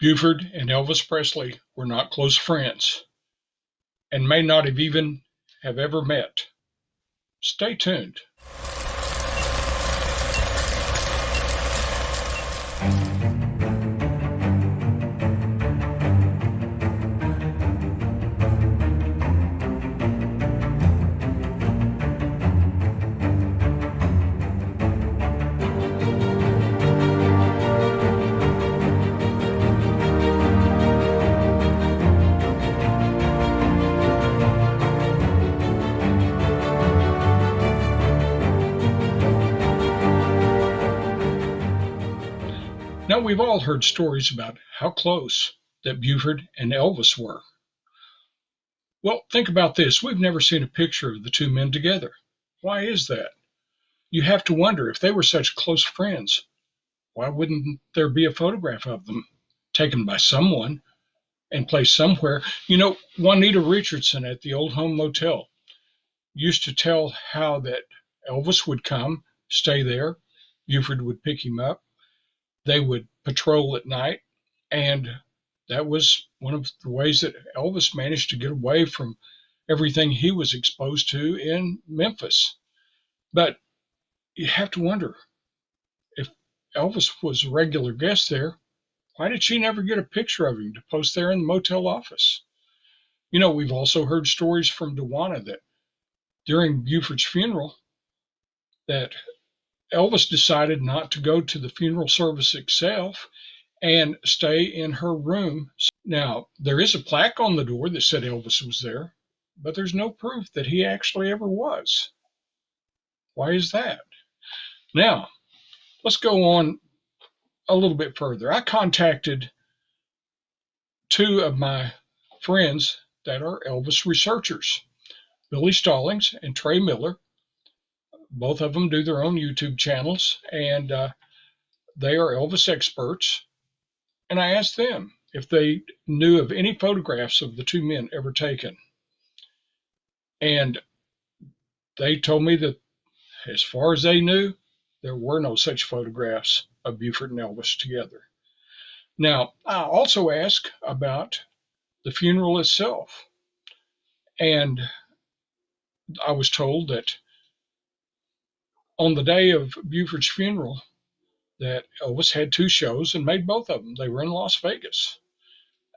Buford and Elvis Presley were not close friends and may not have even have ever met. Stay tuned. Now, we've all heard stories about how close that Buford and Elvis were. Well, think about this. We've never seen a picture of the two men together. Why is that? You have to wonder, if they were such close friends, why wouldn't there be a photograph of them taken by someone and placed somewhere? You know, Juanita Richardson at the Old Home Motel used to tell how that Elvis would come, stay there, Buford would pick him up, they would patrol at night, and that was one of the ways that Elvis managed to get away from everything he was exposed to in Memphis. But you have to wonder, if Elvis was a regular guest there, why did she never get a picture of him to post there in the motel office? You know, we've also heard stories from Dewana that during Buford's funeral, that Elvis decided not to go to the funeral service itself and stay in her room. Now, there is a plaque on the door that said Elvis was there, but there's no proof that he actually ever was. Why is that? Now, let's go on a little bit further. I contacted two of my friends that are Elvis researchers, Billy Stallings and Trey Miller. Both of them do their own YouTube channels, and they are Elvis experts. And I asked them if they knew of any photographs of the two men ever taken. And they told me that as far as they knew, there were no such photographs of Buford and Elvis together. Now, I also asked about the funeral itself. And I was told that on the day of Buford's funeral, that Elvis had two shows and made both of them. They were in Las Vegas.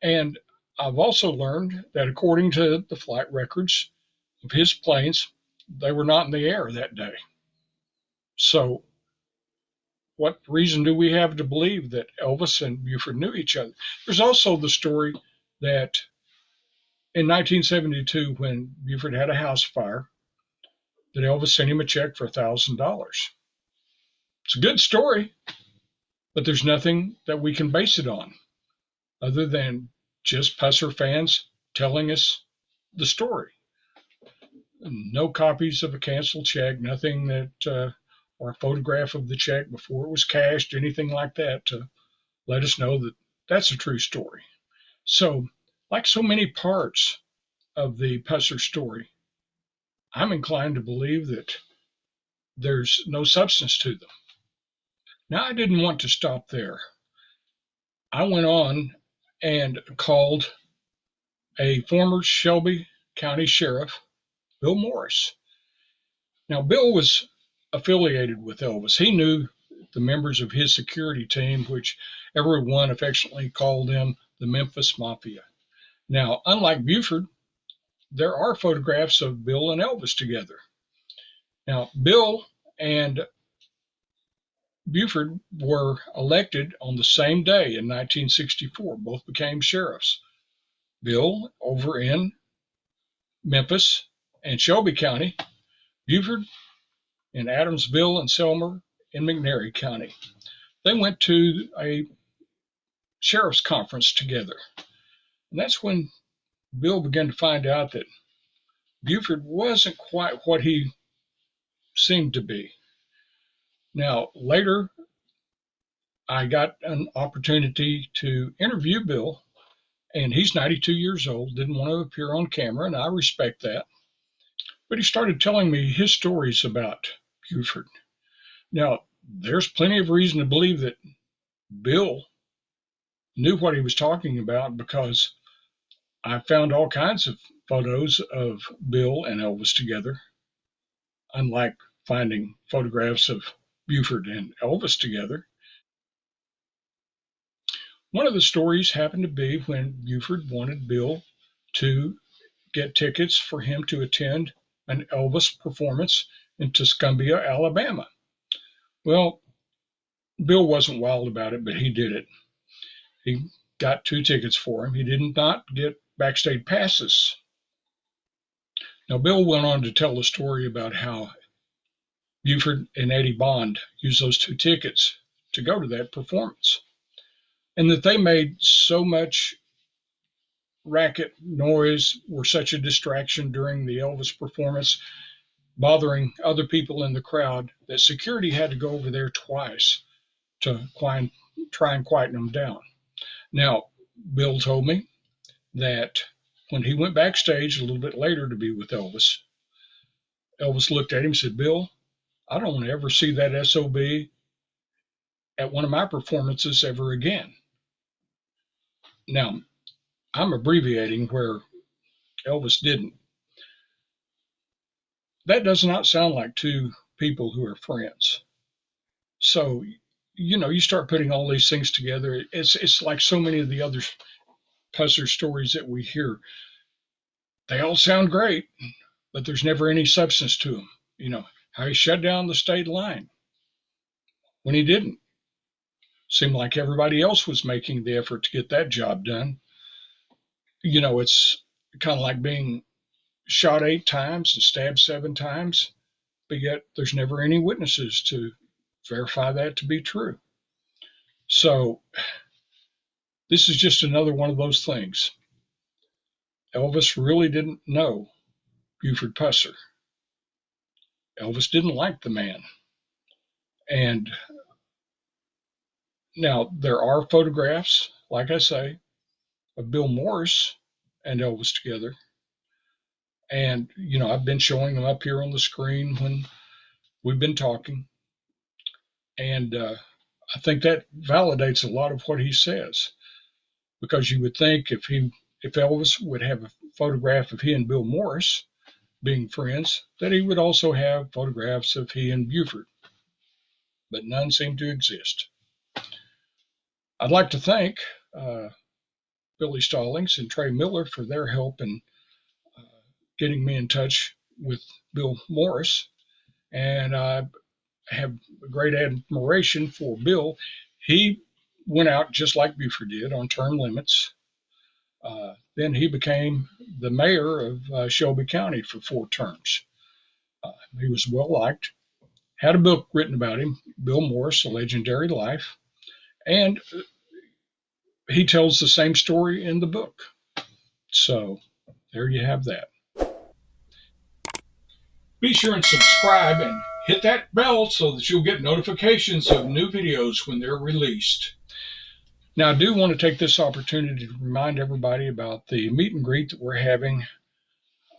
And I've also learned that according to the flight records of his planes, they were not in the air that day. So what reason do we have to believe that Elvis and Buford knew each other? There's also the story that in 1972, when Buford had a house fire, that Elvis sent him a check for $1,000. It's a good story, but there's nothing that we can base it on other than just PUSSER fans telling us the story. No copies of a canceled check, nothing that, or a photograph of the check before it was cashed, anything like that to let us know that that's a true story. So, like so many parts of the PUSSER story, I'm inclined to believe that there's no substance to them. Now, I didn't want to stop there. I went on and called a former Shelby County Sheriff, Bill Morris. Now, Bill was affiliated with Elvis. He knew the members of his security team, which everyone affectionately called them the Memphis Mafia. Now, unlike Buford, there are photographs of Bill and Elvis together. Now, Bill and Buford were elected on the same day in 1964. Both became sheriffs. Bill over in Memphis and Shelby County, Buford in Adamsville and Selmer in McNairy County. They went to a sheriff's conference together. And that's when Bill began to find out that Buford wasn't quite what he seemed to be. Now, later, I got an opportunity to interview Bill, and he's 92 years old, didn't want to appear on camera, and I respect that. But he started telling me his stories about Buford. Now, there's plenty of reason to believe that Bill knew what he was talking about because I found all kinds of photos of Bill and Elvis together, unlike finding photographs of Buford and Elvis together. One of the stories happened to be when Buford wanted Bill to get tickets for him to attend an Elvis performance in Tuscumbia, Alabama. Well, Bill wasn't wild about it, but he did it. He got 2 tickets for him. He did not get backstage passes. Now, Bill went on to tell a story about how Buford and Eddie Bond used those 2 tickets to go to that performance, and that they made so much racket noise, were such a distraction during the Elvis performance, bothering other people in the crowd, that security had to go over there twice to try and quieten them down. Now, Bill told me that when he went backstage a little bit later to be with Elvis, Elvis looked at him and said, "Bill, I don't want to ever see that SOB at one of my performances ever again." Now, I'm abbreviating where Elvis didn't. That does not sound like two people who are friends. So, you start putting all these things together. It's like so many of the other PUSSER stories that we hear. They all sound great, but there's never any substance to them. How he shut down the state line when he didn't. Seemed like everybody else was making the effort to get that job done. It's kind of like being shot 8 times and stabbed 7 times, but yet there's never any witnesses to verify that to be true. So this is just another one of those things. Elvis really didn't know Buford Pusser. Elvis didn't like the man. And now there are photographs, like I say, of Bill Morris and Elvis together. And, I've been showing them up here on the screen when we've been talking. And I think that validates a lot of what he says, because you would think if Elvis would have a photograph of he and Bill Morris being friends, that he would also have photographs of he and Buford, but none seem to exist. I'd like to thank Billy Stallings and Trey Miller for their help in getting me in touch with Bill Morris, and I have great admiration for Bill. He went out just like Buford did on term limits. Then he became the mayor of Shelby County for 4 terms. He was well liked. Had a book written about him, Bill Morris, A Legendary Life, and he tells the same story in the book. So there you have that. Be sure and subscribe and hit that bell so that you'll get notifications of new videos when they're released. Now, I do want to take this opportunity to remind everybody about the meet and greet that we're having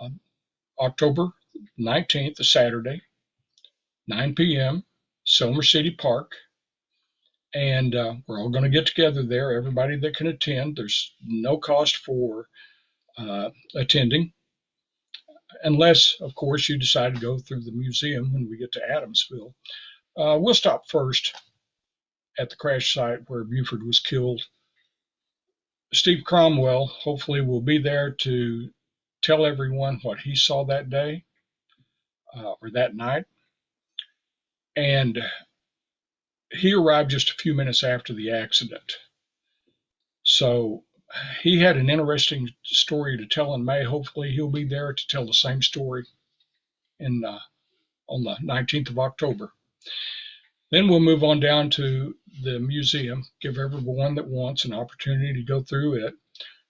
on October 19th, a Saturday, 9 p.m., Silver City Park. And we're all going to get together there, everybody that can attend. There's no cost for attending, unless, of course, you decide to go through the museum when we get to Adamsville. We'll stop first at the crash site where Buford was killed. Steve Cromwell hopefully will be there to tell everyone what he saw that day or that night. And he arrived just a few minutes after the accident. So he had an interesting story to tell in May. Hopefully he'll be there to tell the same story on the 19th of October. Then we'll move on down to the museum, give everyone that wants an opportunity to go through it.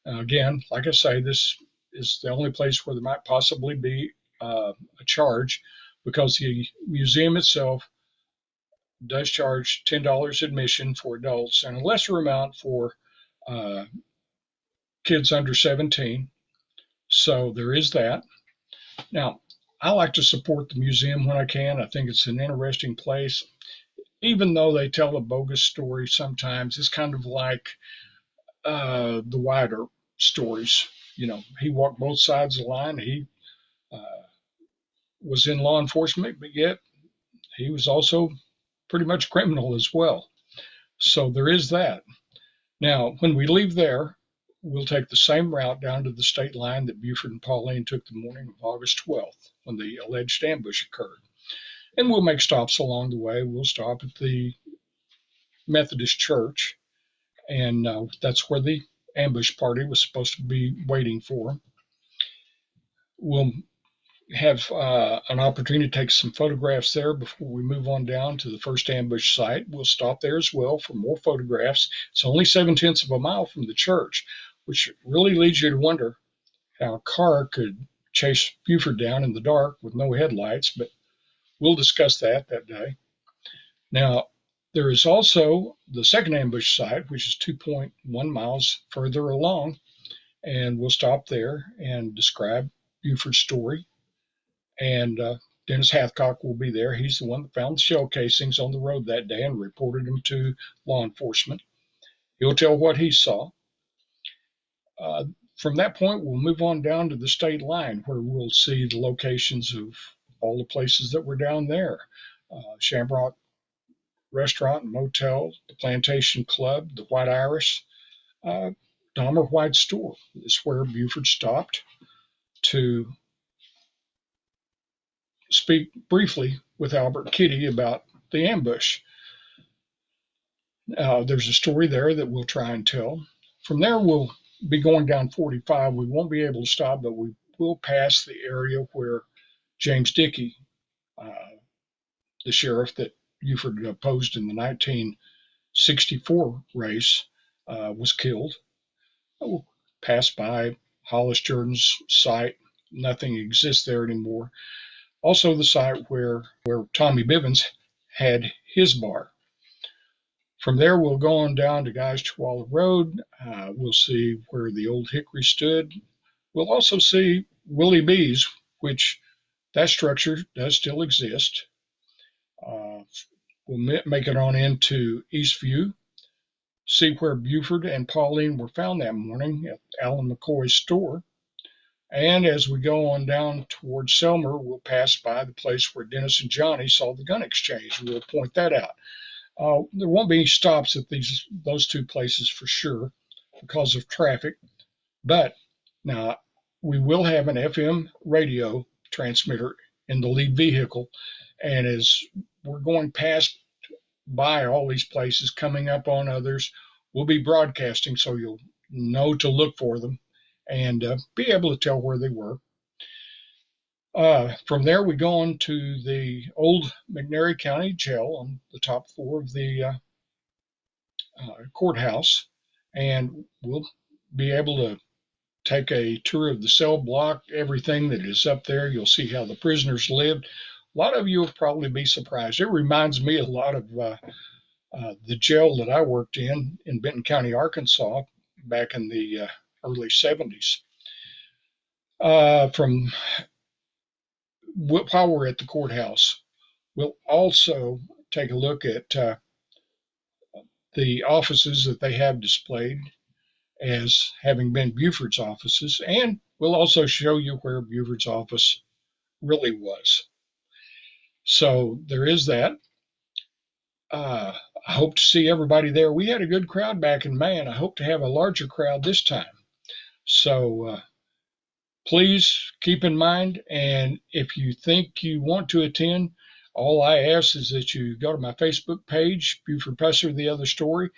Again, like I say, this is the only place where there might possibly be a charge, because the museum itself does charge $10 admission for adults and a lesser amount for kids under 17. So there is that. Now, I like to support the museum when I can. I think it's an interesting place. Even though they tell a bogus story sometimes, it's kind of like the wider stories. He walked both sides of the line. He uh, was in law enforcement, but yet he was also pretty much criminal as well. So there is that. Now, when we leave there, we'll take the same route down to the state line that Buford and Pauline took the morning of August 12th when the alleged ambush occurred. And we'll make stops along the way. We'll stop at the Methodist Church, and that's where the ambush party was supposed to be waiting for them. We'll have an opportunity to take some photographs there before we move on down to the first ambush site. We'll stop there as well for more photographs. It's only 7/10 of a mile from the church, which really leads you to wonder how a car could chase Buford down in the dark with no headlights, but we'll discuss that day. Now, there is also the second ambush site, which is 2.1 miles further along, and we'll stop there and describe Buford's story. And Dennis Hathcock will be there. He's the one that found the shell casings on the road that day and reported them to law enforcement. He'll tell what he saw. From that point, we'll move on down to the state line where we'll see the locations of all the places that were down there. Shamrock Restaurant and Motel, the Plantation Club, the White Iris, Dahmer White Store is where Buford stopped to speak briefly with Albert Kitty about the ambush. There's a story there that we'll try and tell. From there, we'll be going down 45. We won't be able to stop, but we will pass the area where James Dickey, the sheriff that Buford opposed in the 1964 race, was killed. We'll pass by Hollis Jordan's site. Nothing exists there anymore. Also the site where Tommy Bivens had his bar. From there, we'll go on down to Guy's Chihuahua Road. We'll see where the old Hickory stood. We'll also see Willie B's, which that structure does still exist. We'll make it on into Eastview, see where Buford and Pauline were found that morning at Alan McCoy's store. And as we go on down towards Selmer, we'll pass by the place where Dennis and Johnny saw the gun exchange. We'll point that out. There won't be any stops at those two places for sure because of traffic. But now we will have an FM radio transmitter in the lead vehicle. And as we're going past by all these places, coming up on others, we'll be broadcasting so you'll know to look for them and be able to tell where they were. From there, we go on to the old McNairy County Jail on the top floor of the courthouse, and we'll be able to take a tour of the cell block, everything that is up there. You'll see how the prisoners lived. A lot of you will probably be surprised. It reminds me a lot of the jail that I worked in Benton County, Arkansas, back in the early 70s. While we're at the courthouse, we'll also take a look at the offices that they have displayed as having been Buford's offices, and we'll also show you where Buford's office really was. So there is that. I hope to see everybody there. We had a good crowd back in May, and I hope to have a larger crowd this time. So please keep in mind, and if you think you want to attend, all I ask is that you go to my Facebook page, Buford PUSSER, The Other Story,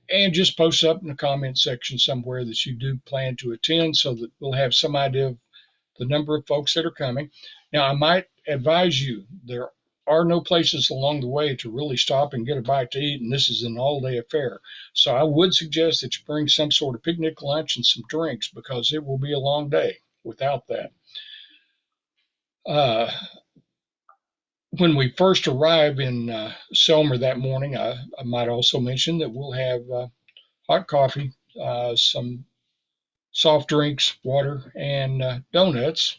and just post up in the comment section somewhere that you do plan to attend so that we'll have some idea of the number of folks that are coming. Now, I might advise you, there are no places along the way to really stop and get a bite to eat, and this is an all-day affair. So I would suggest that you bring some sort of picnic lunch and some drinks because it will be a long day without that. When we first arrive in Selmer that morning, I might also mention that we'll have hot coffee, some soft drinks, water, and donuts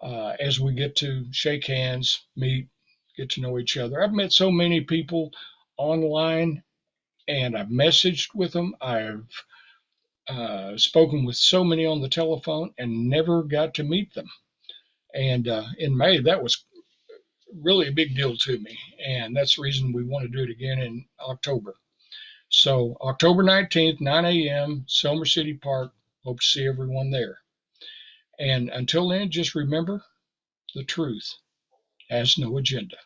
as we get to shake hands, meet, get to know each other. I've met so many people online, and I've messaged with them. I've spoken with so many on the telephone and never got to meet them. And in May, that was really a big deal to me. And that's the reason we want to do it again in October. So, October 19th, 9 a.m., Selmer City Park. Hope to see everyone there. And until then, just remember the truth has no agenda.